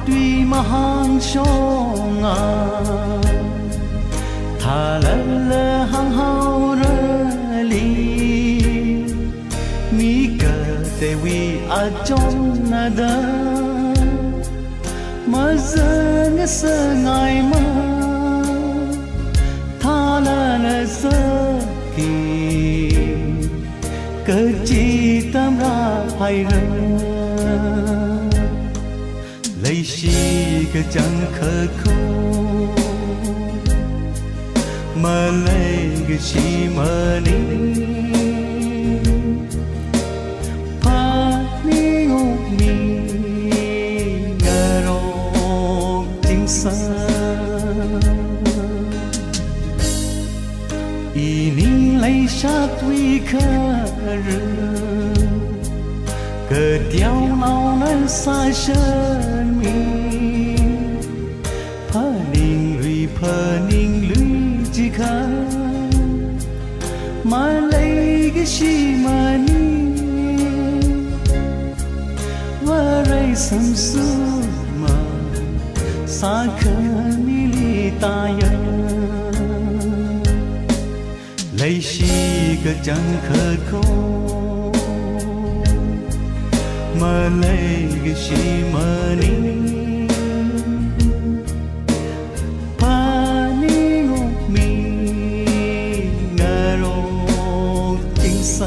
tuy mà hàng sông à thà lỡ hàng hao rơi li mi cờ tê vi ở trong na đơ mà giờ nghe sơ ngày mà thà lỡ sơ kỳ cờ chỉ tâm ra hay rơi lấy chi cái chẳng khờ khô mà lấy cái chi mà ní pa ní ngục mi ngờ rô chính xác ý ní lấy sát vi khờ rừng cờ đeo nào nơi xa chân mi phơ ninh lưới chỉ khá mà lấy cái chi mà ni và rây sầm sưa mà xa khờ ni li ta ya lấy chi cái chẳng khờ khô mà lấy cái chi mà ni pa ni ngục mi ngờ rô chính xác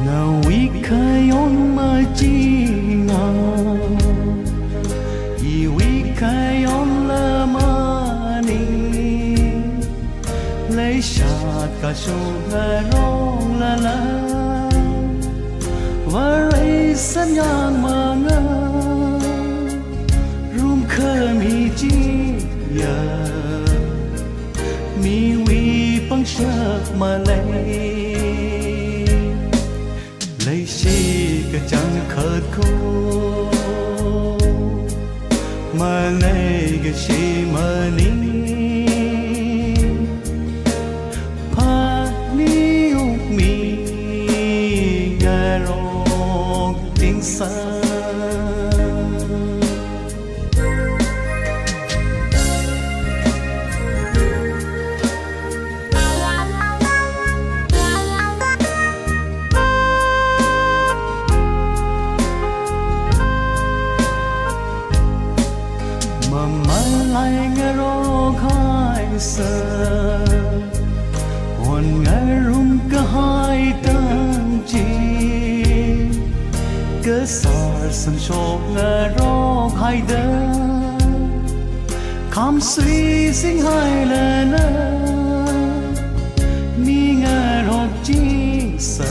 nào ý khai on mà chi nào ý khai on là mà ni lấy sát cả số là rong la và lấy sân nhang mà ngơ rum khơi mi chi ya mi vi bằng sắc mà lấy chi cái chẳng khờ khô mà lấy cái chi mà ni pa ni uk mi ngờ rô chính xác lại nghe rô khai sơ hồn nghe rung cả hai tâm chi cơ sở sân chọc nghe rô khai đơ khám suy sinh hai lần mi nghe rô chính sơ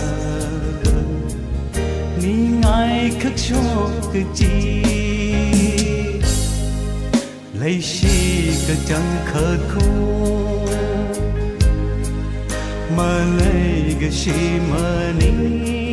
mi ngài khắc chọc cơ chi lấy chi cái chẳng khờ khô mà lấy cái chi mà ni